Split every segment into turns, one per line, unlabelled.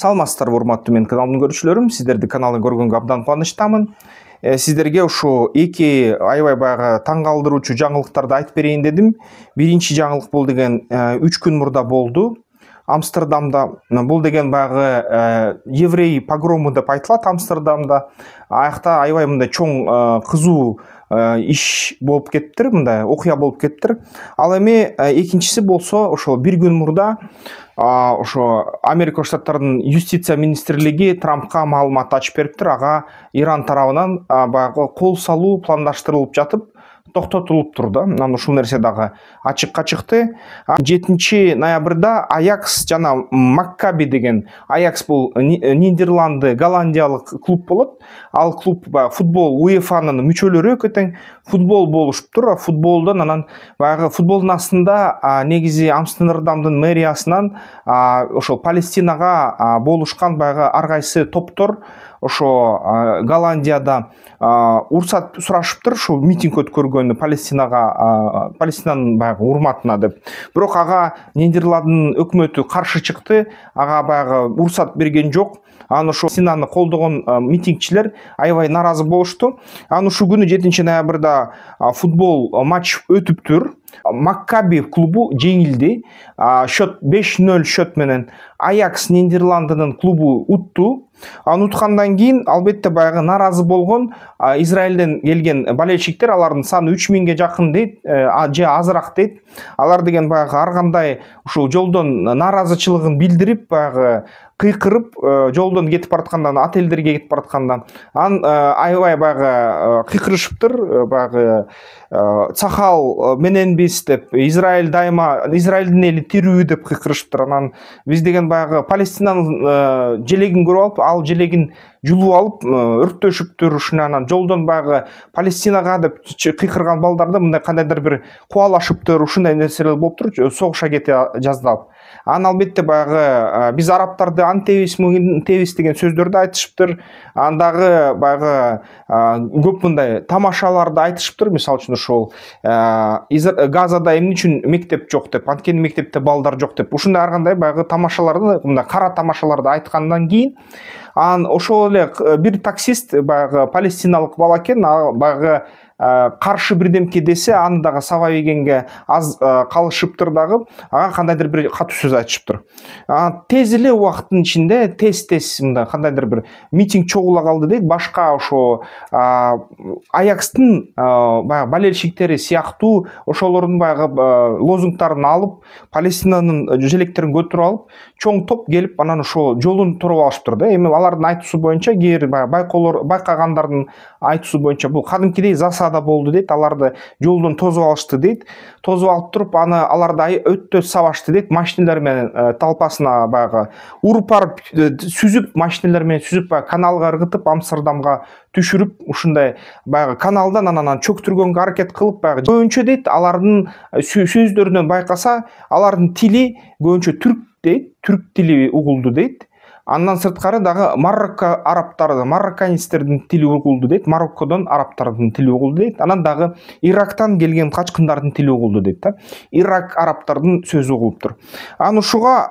Саламатсыздарбы, урматтуу менин каналымдын көрүүчүлөрүм, сиздерди каналдан көргөнгө абдан кубанычтамын. Сиздерге ушу эки аябай баягы таң калтыруучу жаңылыктарды айтып берейин дедим. Биринчи жаңылык бул деген 3 күн мурда болду. Амстердамда бул деген баягы еврей погрому деп айтылат Амстердамда. Аякта аябай мындай чоң кызуу иш болуп кетиптир, мындай окуя болуп кетиптир. Ал эми экинчиси болсо ошо бир күн мурда ошо Америка Штаттарынын юстиция министрлиги Трампка маалымат ачып бериптир. Ага Иран тарабынан баягы кол салуу пландаштырылып жатып, токтотулуп турду. Анан ушул нерсе дагы ачыкка чыкты. 7 ноябрда Аякс жана Маккаби деген, Аякс бул Нидерланды, Голландиялык клуб болот. Ал клуб футбол УЕФАнын мүчөлөрү экөтең футбол болушуптур. Футболдон анан баягы футболдун астында негизи Амстердамдын мэриясынан ошол Палестинага болушкан баягы ар кайсы топтор ошо Голландияда уруксат сурашыптыр, ушул митинг өткөргөнү Палестинанын баягы урматына деп. Бирок ага Нидерландынын өкмөтү каршы чыкты. Ага баягы уруксат берген жок. Аны ошо Палестинаны колдогон митингчилер аябай нааразы болушту. Аны ушул күнү 7 ноябрда футбол матч өтүптүр. Маккаби клубу жеңилди. Счет 5-0 счет менен Аякс Нидерландынын клубу утту. Аны уткандан кийин албетте баягы нааразы болгон Израилден келген болельщиктер, алардын саны 3000ге жакын дейт, же азыраак дейт. Алар деген баягы ар кандай ушул жолдон нааразычылыгын билдирип, баягы кыйкырып, жолдон кетип бараткандан, отелдерге кетип бараткандан аябай баягы кыйкырышыптыр. Баягы цахал менен биз деп, Израиль дайыма, Израилдин эли тирүү деп кыйкырышыптыр. Анан биз деген баягы Палестинанын желегин көрүп алып, ал желегин жулуп алып өрттөшүптүр. Ушунан жолдон баягы Палестинага деп кыйкырган балдарды мындай кандайдыр бир кубалашыптыр. Ушундай нерселер болуптур, согуша кете жаздалып. Анан албетте баягы биз арабтарды антебиз, мугинтебиз деген сөздөрдү айтышыптыр. Андагы баягы көп мындай тамашаларды айтышыптыр. Мисалы үчүн ошол Газада эмне үчүн мектеп жок деп, анткени мектепте балдар жок деп, ушундай ар кандай баягы тамашаларды, мындай кара тамашаларды айткандан кийин анан ошол эле бир таксист баягы палестиналык бала экен, баягы каршы бирдемке десе, аны дагы сабай бергенге аз калышыптыр дагы, ага кандайдыр бир катуу сөз айтышыптыр. Тез эле убакыттын ичинде тез мындай кандайдыр бир митинг чогула калды дейт. Башка ошо Аякстын баягы болельщиктери сыяктуу ошолордун баягы лозунгтарын алып, Палестинанын желектерин көтөрүп алып, чоң топ келип, анан ошо жолун туруп алышыптыр да. Эми алардын айтуусу боюнча, кээ бир байкагандардын айтуусу боюнча бул кадимкидей засада болду дейт. Аларды жолдон тосуп алышты дейт. Тосуп алып туруп, аларды өтө сабашты дейт. Машиналар менен талпасына баягы уруп барып сүзүп, машиналар менен сүзүп, каналга ыргытып, Амстердамга түшүрүп, ушундай баягы каналдан анан чөктүргөнгө аракет кылып, баягы көбүнчө дейт, алардын сөздөрүнөн байкаса, алардын тили көбүнчө түрк дейт, түрк тили угулду дейт. Андан сырткары дагы Марокко арабтары, марокканистердин тили угулду дейт, Мароккодон арабтардын тили угулду дейт. Анан дагы Ирактан келген качкындардын тили угулду дейт да. Ирак арабтардын сөзү угулуптур. Аны ушуга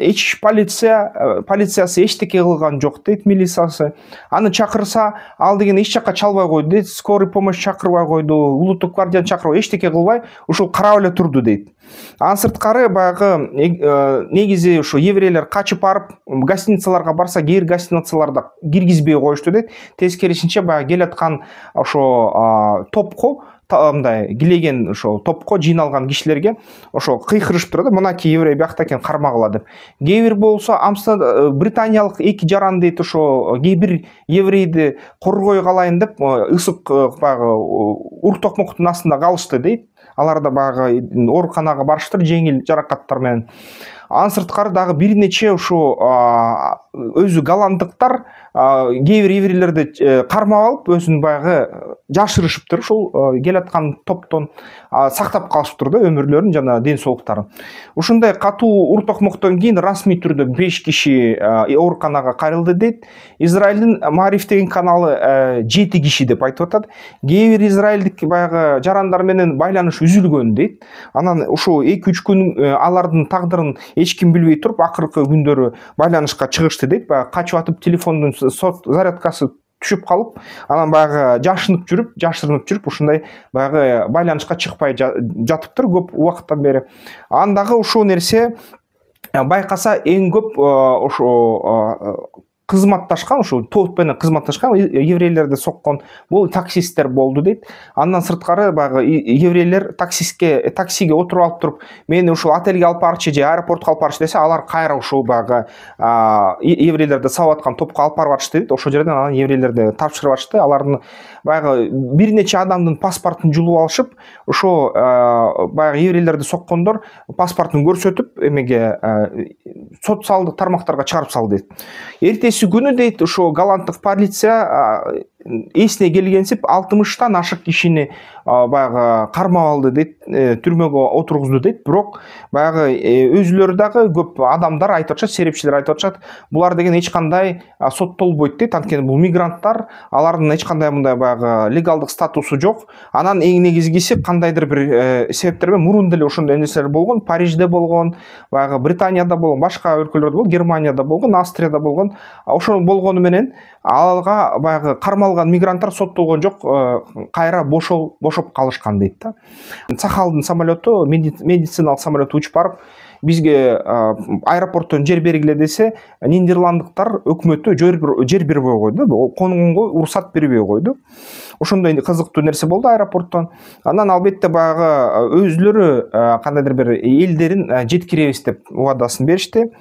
эч полициясы эчтеке кылган жок дейт, милициясы. Аны чакырса, ал деген эч жакка чалбай койду дейт, скорый помощь чакырбай койду, улуттук гвардияны чакырбай, эчтеке кылбай, ушул карап эле турду дейт. Анын сырткары баягы негизи ушу еврейлер качып барып гостиницаларга барса, кээ бир гостиницаларда киргизбей коюшту дейт. Тескерисинче баягы келаткан ошо топко, мындай килеген ошо топко жыйналган кишилерге ошо кыйкырышыптыр да, мынакей еврей биякта экен, кармагыла деп. Кээ бир болсо британиялык эки жаран дейт, ошо кээ бир еврейди коргой калайын деп ысык баягы ур токмоктун астында калышты дейт. Алар да баягы ооруканага барыштыр жеңил жаракаттар менен. Анын сырткары дагы бир нече ушу өзү голланддыктар кээ бир еврейлерди кармап алып, өзүн баягы жашырышыптыр. Ушул келаткан топтон сактап калышыптыр да өмүрлөрүн жана ден соолуктарын. Ушундай катуу ур токмоктон кийин расмий түрдө 5 киши ооруканага кайрылды дейт. Израилдин Маариф деген каналы 7 киши деп айтып атат. Кээ бир израилдик баягы жарандар менен байланыш үзүлгөн дейт. Анан ушул 2-3 күн алардын тагдырын эч ким билбей туруп акыркы күндөрү байланышка чыгышты дейт. Баягы качып атып телефондун сот зарядкасы түшүп калып, анан баягы жашырынып жүрүп ушундай баягы байланышка чыкпай жатыптыр көп убакыттан бери. Андагы ушул нерсе байкаса эң көп ошо кызматташкан, ушул топ менен кызматташкан еврейлерди соккон бул таксисттер болду дейт. Андан сырткары баягы еврейлер таксиге отуруп алып туруп, мени ушул отелге алып барчы же аэропортко алып барчы десе, алар кайра ушул баягы еврейлерди сабап аткан топко алып барып атышты дейт. Ошол жерден анан еврейлерди тапшырып атышты. Алардын баягы бир нече адамдын паспортун жулуп алышып, ошо баягы еврейлерди соккондор паспортун көрсөтүп, эмеге социалдык тармактарга чыгарып салды дейт. Күнү дейт, ошо голланддык полиция эсине келгенсип 60тан ашык кишини баягы кармап алды дейт, түрмөгө отургузду дейт. Бирок баягы өзүлөрү дагы көп адамдар айтып атышат, серепчилер айтып атышат, булар деген эч кандай соттолбойт дейт. Анткени бул мигранттар, алардын эч кандай мындай баягы легалдык статусу жок. Анан эң негизгиси кандайдыр бир себептер менен мурун деле ошондой нерселер болгон, Парижде болгон, баягы Британияда болгон, башка өлкөлөрдө болгон, Германияда болгон, Австрияда болгон. Ошол болгону менен алга баягы кармалган мигранттар соттолгон жок, кайра бошоп калышкан дейт да. Сахалдын самолету, медициналык самолету учуп барып, бизге аэропорттон жер бергиле десе, Нидерланддыктар өкмөтү жер бербей койду, конуңго уруксат бербей койду. Ошондой кызыктуу нерсе болду аэропорттон. Анан албетте баягы өзүлөрү кандайдыр бир элдерин жеткиребиз деп убадасын беришти.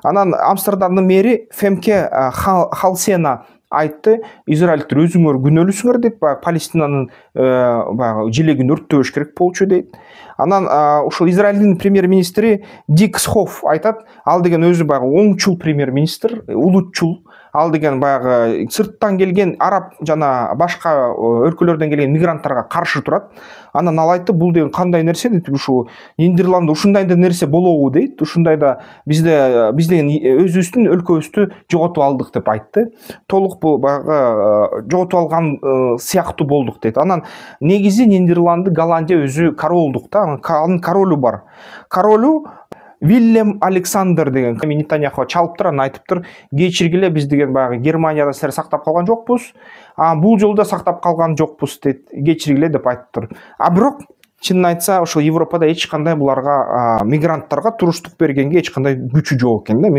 Анан Амстердамдын мэри Фемке Халсена айтты, израилдиктер өзүңөр күнөөлүүсүңөр дейт, баягы Палестинанын баягы желегин өрттөбөш керек болчу дейт. Анан ушул Израилдин премьер-министри Дик Схоф айтат, ал деген өзү баягы оңчул премьер-министр, улутчул. Ал деген баягы сырттан келген араб жана башка өлкөлөрдөн келген мигранттарга каршы турат. Анан ал айтты, бул деген кандай нерсе дейт, ушул Нидерландда ушундай да нерсе болобу дейт. Ушундай да биз деген өзүбүздүн өлкөбүздү жоготуп алдык деп айтты. Толук бул баягы жоготуп алган сыяктуу болдук дейт. Анан негизи Нидерланды, Голландия өзү королдук да, анын королу бар. Королу Вильям Александр деген Нетаньяхуга чалыптыр, анан айтыптыр, кечиргиле, биз деген баягы Германияда силер сактап калган жокпуз, бул жолда сактап калган жокпуз дейт, кечиргиле деп айтыптыр. Бирок чынын айтса, ошол Европада эч кандай буларга мигранттарга туруштук бергенге эч кандай күчү жок экен да.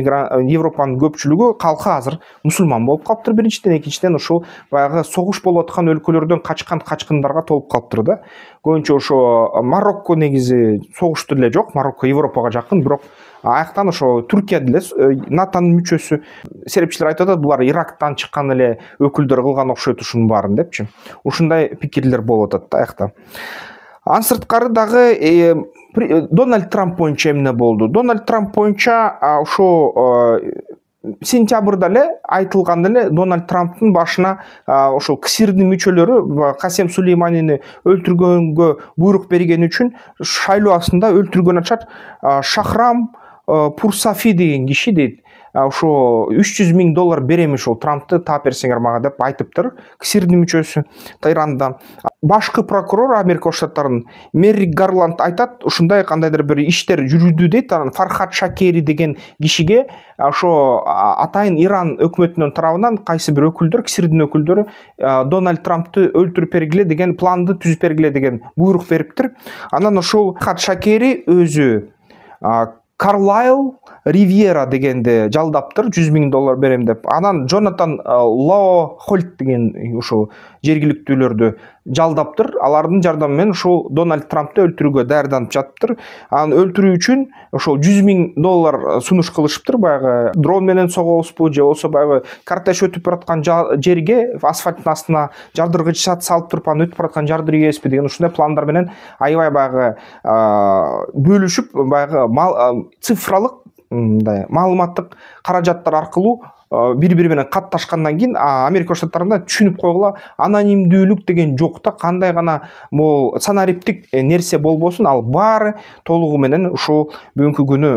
Европанын көпчүлүгү, калкы азыр мусулман болуп калыптыр биринчиден, экинчиден ошол баягы согуш болуп аткан өлкөлөрдөн качкындарга толуп калыптыр да. Көбүнчө ошо Марокко негизи согушту деле жок, Марокко Европага жакын, бирок аяктан ошо Түркия деле НАТОнун мүчөсү. Серепчилер айтып атат, булар Ирактан чыккан эле өкүлдөр кылган окшойт ушунун баарын депчи. Ушундай пикирлер болуп атат да аякта. Анын сырткары дагы Дональд Трамп боюнча эмне болду? Дональд Трамп боюнча ошо сентябрда эле айтылган эле, Дональд Трамптын башына ошол КСИРдин мүчөлөрү Касем Сулейманини өлтүргөнгө буйрук берген үчүн шайлоосунда өлтүргөн атышат. Шахрам Пурсафи деген киши дейт, ошо $300,000 берем ошол Трампты таап берсеңер мага деп айтыптыр. КСИРдин мүчөсү Тайранда. Башкы прокурор Америка Штаттарынын Меррик Гарланд айтат, ушундай кандайдыр бир иштер жүрүүдү дейт. Анан Фархад Шакери деген кишиге ошо атайын Иран өкмөтүнүн тарабынан кайсы бир өкүлдөр, КСИРдин өкүлдөрү Дональд Трампты өлтүрүп бергиле деген планды түзүп бергиле деген буйрук бериптир. Анан ошол Фархад Шакери өзү Карлайл Ривьера дегенде жалдаптыр, $100,000 берем деп. Анан Джонатан Лоо Холт деген ошо жергиликтүүлөрдү жалдаптыр. Алардын жардамы менен ошол Дональд Трампты өлтүрүүгө даярданып жатыптыр. Анан өлтүрүү үчүн ошол $100,000 сунуш кылышыптыр. Баягы дрон менен согобузбу же болсо баягы кортеж өтүп бараткан жерге асфальттын астына жардыргыч салып туруп анан өтүп бараткан жардырып деген ушундай пландар менен аябай баягы бөлүшүп, баягы цифралык мындай маалыматтык каражаттар аркылуу бири-бири менен катташкандан кийин Америка Штаттарында түшүнүп койгула, анонимдүүлүк деген жок да, кандай гана бул санариптик нерсе болбосун, ал баары толугу менен ушул бүгүнкү күнү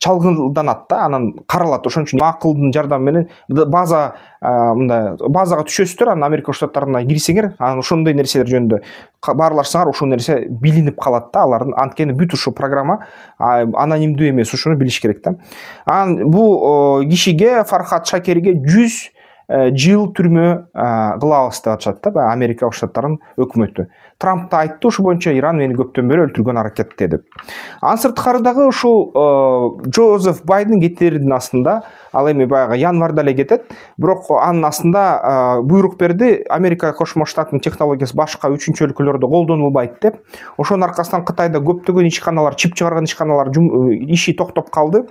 чалгылданат да, анан каралат. Ошон үчүн акылдын жардамы менен база мындай базага түшөсүздөр, анан Америка Штаттарына кирсеңер, анан ошондой нерселер жөнүндө баарлашсаңар, ошол нерсе билинип калат да, алардын. Анткени бүт ушул программа анонимдүү эмес, ошону билиш керек да. Анан бул кишиге, Фархад Шакерге 100 жыл түрмө кылабыз деп атышат да, Америка Штаттарынын өкмөтү. Трамп да айтты ошол боюнча, Иран мени көптөн бери өлтүргөн аракетте деп. Анын сырткары дагы ушул Джозеф Байден кетердин астында, ал эми баягы январда эле кетет, бирок анын астында буйрук берди, Америка Кошмо Штаттын технологиясы башка 3-чү өлкөлөрдө колдонулбайт деп. Ошонун аркасынан Кытайда көптөгөн ишканалар, чип чыгарган ишканалар иши токтоп калды.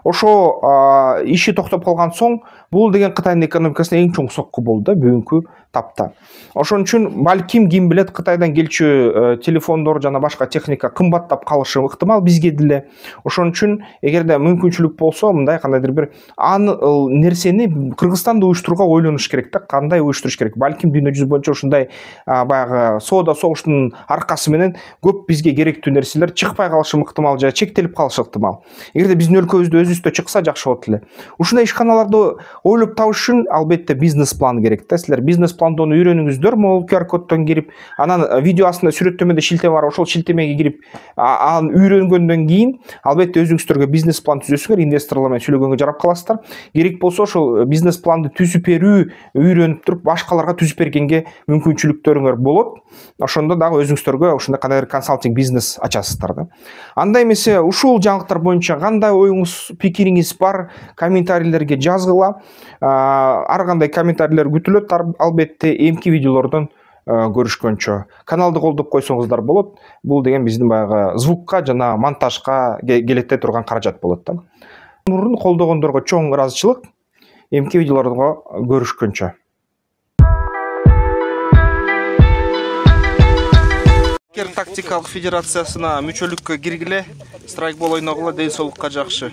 Ошо иши токтоп калган соң, бул деген Кытайдын экономикасына эң чоң сокку болду да бүгүнкү тапта. Ошон үчүн балким ким билет, Кытайдан келчү телефондор жана башка техника кымбаттап калышы ыктымал бизге деле. Ошон үчүн эгерде мүмкүнчүлүк болсо, мындай кандайдыр бир нерсени Кыргызстанда уюштурууга ойлонуш керек да, кандай уюштуруш керек. Балким дүйнө жүзү боюнча ушундай баягы соода согуштун аркасы менен көп бизге керектүү нерселер чыкпай калышы ыктымал, же чектелип калышы ыктымал. Эгерде биздин өлкөбүздө өзүбүздө чыкса жакшы болот эле. Ушундай ишканаларды ойлоп табыш үчүн албетте бизнес план керек да. Силер бизнес пландоону үйрөнүңүздөр, могул QR коддон кирип, анан видео астында сүрөттөмөдө шилтеме бар, ошол шилтемеге кирип, аны үйрөнгөндөн кийин албетте өзүңүздөргө бизнес план түзөсүңөр, инвесторлор менен сүйлөгөнгө жарап каласыздар. Керек болсо ошол бизнес планды түзүп берүү, үйрөнүп туруп башкаларга түзүп бергенге мүмкүнчүлүктөрүңөр болот. Ошондо дагы өзүңүздөргө ушундай кандайдыр консалтинг бизнес ачасыздар да. Анда эмесе ушул жаңылыктар боюнча кандай оюңуз, пикириңиз бар, комментарийлерге жазгыла. Ар кандай комментарийлер күтүлөт, албетте эмки видеолордон көрүшкөнчө. Каналды колдоп койсоңуздар болот. Бул деген биздин баягы звукка жана монтажга келете турган каражат болот да. Мурун колдогондорго чоң ыраазычылык. Эмки видеолордо көрүшкөнчө. Тактикалык федерациясына мүчөлүккө киргиле, страйкбол ойногула, ден соолукка жакшы.